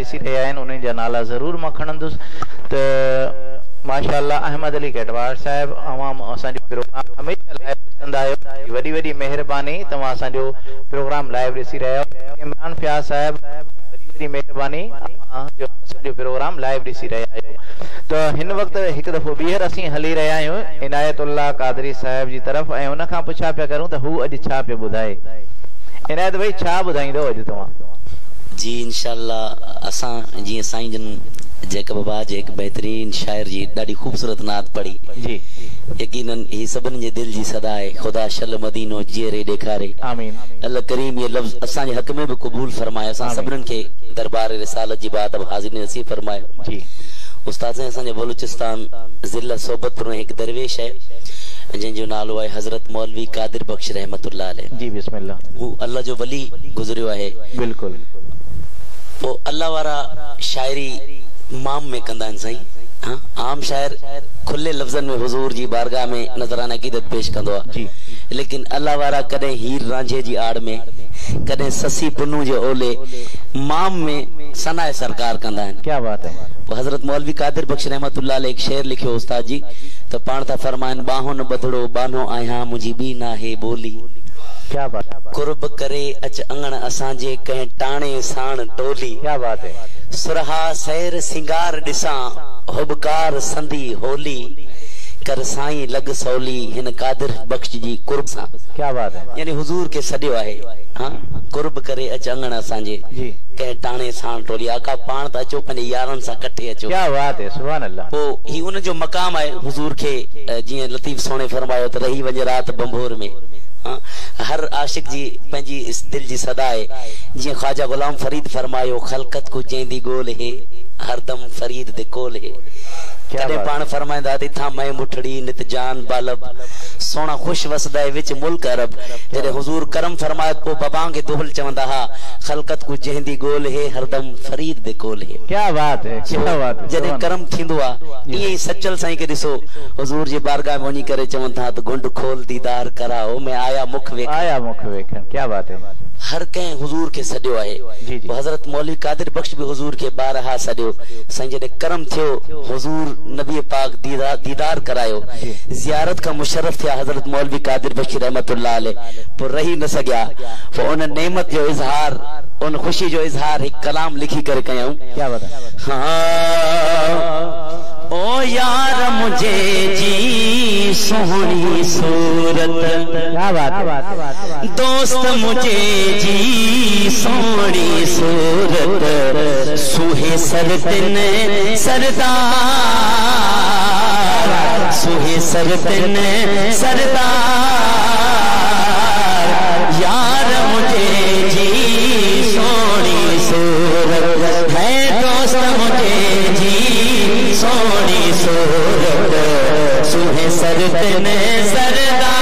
ॾिसी रहिया आहिनि उन्हनि जा नाला ज़रूरु मां खणंदुसि। त माशाअल्लाह अहमद अली कटवार साहिब, अवाम असांजो प्रोग्राम हमेशह लाइव ॾिसंदा आहियो, वॾी वॾी महिरबानी तव्हां असांजो प्रोग्राम लाइव ॾिसी रहिया आहियो। इमरान फयाज़ साहिब, वॾी वॾी महिरबानी जो असांजो प्रोग्राम लाइव ॾिसी रहिया आहियो। त हिन वक़्तु हिकु दफ़ो ॿीहर असीं हली रहिया आहियूं इनायतुल्लाह कादरी साहिब जी तरफ़, ऐं उन खां पुछा पिया करूं त हू अॼु छा पियो ॿुधाए। इनायत भाई छा ॿुधाईंदो अॼु तव्हां? जी इंशाअल्लाह असां जीअं साईं जन जैकब बाबा जे एक बेहतरीन शायर जी ॾाढी खूबसूरत नात पढ़ी जी, यकीनन ही सभिनी जे दिल जी सदा आहे। खुदा शल मदीनो जीअरे ॾेखारे, आमीन। अल्लाह करीम ये लफ्ज़ असांजे हक़ में भी क़बूल फरमाए, असां सभिनीनि खे दरबार रिसालत जी बात अब हाज़िर नसीब फरमाए। जी उस्ताद असांजे बलूचिस्तान ज़िला सोबतपुर में हिकु दरवेश है जंहिंजो नालो आहे हज़रत मौलवी कादिर बख्श रहमतुल्लाह अलैह। जी बिस्मिल्लाह। हू अल्लाह जो वली गुज़रियो आहे। बिल्कुल। पोइ अल्लाह वारा शायरी माम में कंदा आहिनि साईं। हाँ, आम शायर खुले लफ्ज़नि में हुजूर जी बारगाह में नज़राना अक़ीदत पेश कंदो आहे, लेकिन अल्लाह वारा कॾहिं हीर रांझे जी आड़ में, कॾहिं ससी पुन्नू जे ओले माम में सनाए सरकार कंदा आहिनि। क्या बात है। हज़रत मौलवी कादिर बख्श रहमतुल्लाह अलैह एक शेर लिखियो उस्ताद जी, तो पाण था फरमाइन बाहों न बदड़ो बानो आहियां मुंहिंजी बी ना है बोली। क्या बात है। कुर्ब करे अच अंगण असांजे कंहिं टाणे साण टोली। क्या बात है। सुरहा सैर सिंगार ॾिसां हुबकार संदी होली, कर साईं लग सौली हिन कादिर बख्श जी कुर्ब सां। क्या बात है। यानी हुजूर के सॾियो आहे। हाँ, कुर्ब करे अच अंगण असांजे कंहिं टाणे साण टोली। आका पाण त अचो पंहिंजे यारनि सां कठे अचो। क्या बात है, सुभान अल्लाह। पोइ ही उन जो मक़ाम आहे हुजूर खे, जीअं लतीफ़ सोणे फरमायो त रही वञे रात बंभोर में। हाँ, हर आशिक जी पंहिंजी इस दिल जी सदा है। जीअं ख्वाजा गुलाम फरीद फरमायो खलकत को जंहिंदी गोल है हरदम फरीद दे कोल है। कॾहिं पाण फरमाईंदा तिथां मैं मुठड़ी नित जान बालब सोना खुश वसदा विच मुल्क अरब। जॾहिं हुजूर करम फरमाए पोइ बबांगे दोहल चवंदा हा खलकत को जंहिंदी गोल है हरदम फरीद दे कोल है। क्या बात है, क्या बात है। जॾहिं करम थींदो आहे ईअं ई सचल साईं खे ॾिसो हुजूर जी बारगाह में वञी करे चवनि था त गुंड खोल दीदार कराओ मैं आया मुख वेखण। क्या बात है। हर कंहिं हुजूर के सॾियो आहे। हज़रत मौलवी कादिर बख्श भी हुजूर के बारहा सॾियो। साईं जॾहिं करम थियो हुजूर नबी पाक दीदार करायो, ज़ियारत का मुशर्रफ थिया हज़रत मौलवी कादिर बख्श रहमतुल्लाह अलैह। पोइ रही न सघिया, पोइ उन नेमत जो इज़हार, उन खुशी जो इज़हार हिकु कलाम लिखी करे कयूं। क्या बात है। हाँ, ओ यार मुझे जी सोहनी सूरत। क्या बात है। दोस्त मुझे जी सोहनी सूरत सुहे सरतन सरदार, सुहे सरतन सरदार। यार मुझे जी सोहनी सूरत है, दोस्त मुझे जी सोहनी सूरत सुहे सरतन सरदार।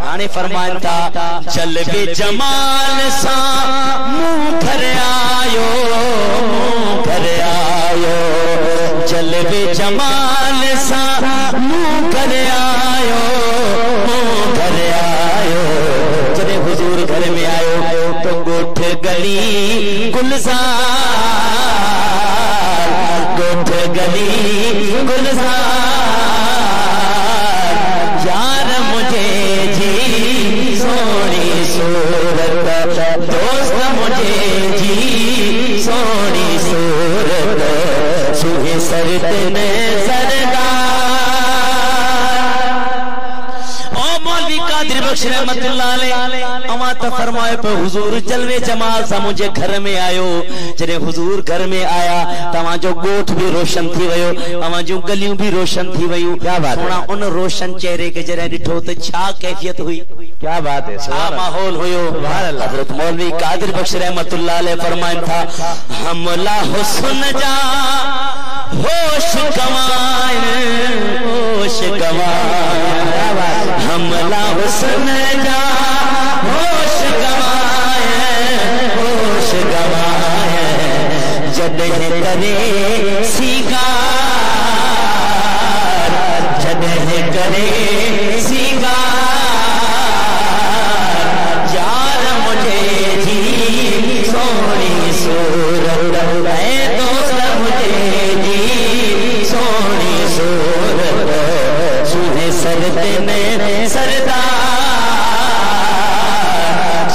आने फरमान था जलवे जमाल सा मुंह घर आयो, मुंह घर आयो। जलवे जमाल सा मुंह घर आयो, मुंह घर आयो। जॾहिं हुजूर घर में आयो तो गोठ गली गुलजार, गोठ गली गुलजार। यार मुझे जी सोनी सूरत, दोस्त मुझे जी सोनी सूरत सुहे सरतन सरदार। ओ मौलवी कादिर बख्श रहमतुल्लाह अलैह अमा त फरमाए पे हुजूर जलवे जमाल सा मुझे घर में आयो। जॾहिं हुजूर घर में आया तव्हां जो गोठ भी रोशन थी वियो, तव्हां जूं गलियूं भी रोशन थी वियूं। क्या बात है। उन रोशन चेहरे के जॾहिं ॾिठो त छा कैफियत हुई। क्या बात है। छा माहौल हुयो। हज़रत मौलवी कादिर बख्श रहमतुल्लाह अलैह फरमाइन था हमला हुस्न जा होश गवाए, होश गवाए। हमला हुस्न जा होश गवाए, होश गवाए। जॾहिं करे सिंगार, जॾहिं करे सिंगार। यार मुझे जी सोनी ने सरदार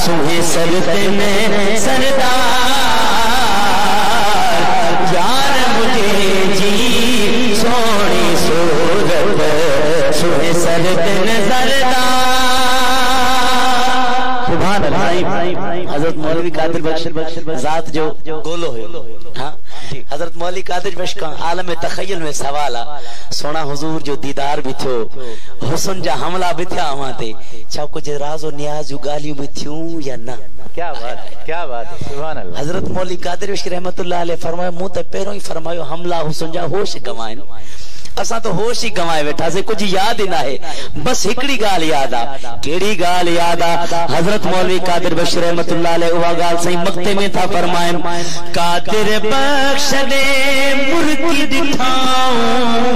सुहे सरते ने सरदार यार मुझे जी सोनी सूरत सुहे सरते ने सरदार। सुभान अल्लाह। हजरत मौलवी कादिर बख्श जात जो गोलो है। हाँ हजरत मौलवी कादिर बख्श का आलम तखय्युल में सवाल आ सोना हुजूर जो दीदार भी थियो हुस्न जा हमला भी थिया वहां ते छा कुछ राज़ो नियाज़ जो गालियों भी थियूं या ना? क्या बात है, क्या बात है। सुभान अल्लाह। हजरत मौलवी कादिर बख्श रहमतुल्लाह अलैह फरमायो मूं ते पहिरों ही फरमायो हमला हुस्न जा होश गवाइन असा तो होश ही गवाए बैठा से कुछ याद ही ना है बस हिकड़ी गाल याद आ केड़ी गाल याद आ हजरत मौलवी कादिर बख्श रहमतुल्लाह अलैह वा गाल सही मक्ते में था फरमाए कादिर बख्श दे मुर्गी दिखाऊं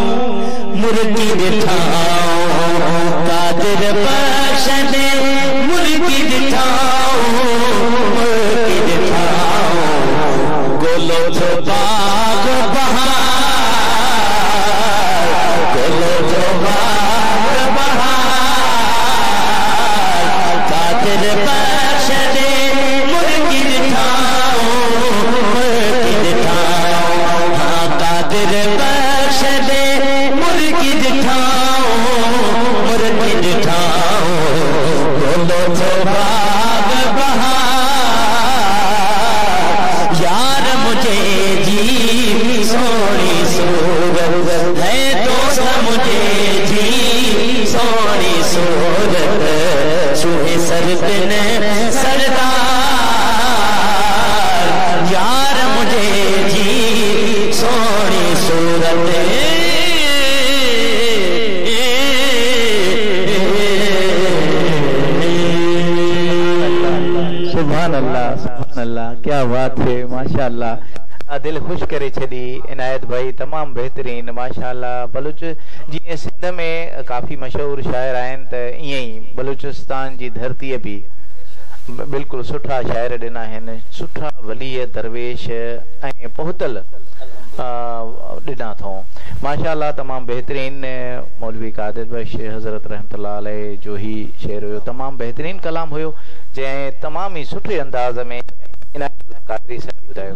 कादिर बख्श दे मुर्गी दिखाऊं गोलो तो बाग बहार कादिर बख्श दे मुर्गी दिखाऊं हाँ कादिर बख्श दे मुर्गी दिखाऊं बोलो तो बाग बहार यार मुझे जी सोनी सूरत है दोस्त मुझे जी सोनी सूरत सुहे सरते ने सरदार यार मुझे जी सोनी सूरत सुभान अल्लाह, सुभान अल्लाह। क्या बात है माशाअल्लाह। दिल खुश करे छदी इनायत भाई तमाम बेहतरीन माशाअल्लाह। बलूच जी सिंध में काफ़ी मशहूर शायर आहिनि त ईअं ई बलूचिस्तान जी धरती भी बिल्कुल सुठा शायर ॾिना आहिनि सुठा वलीय दरवेश ऐं पोहतल ॾिना अथऊं माशाअल्लाह। तमाम बेहतरीन मौलवी कादिर बख्श हज़रत रहमतुल्लाह अलैह जो ही शेर हुयो तमाम बेहतरीन कलाम हुयो जंहिं तमाम ही सुठे अंदाज़ में इनायत कादरी साहिब ॿुधायो।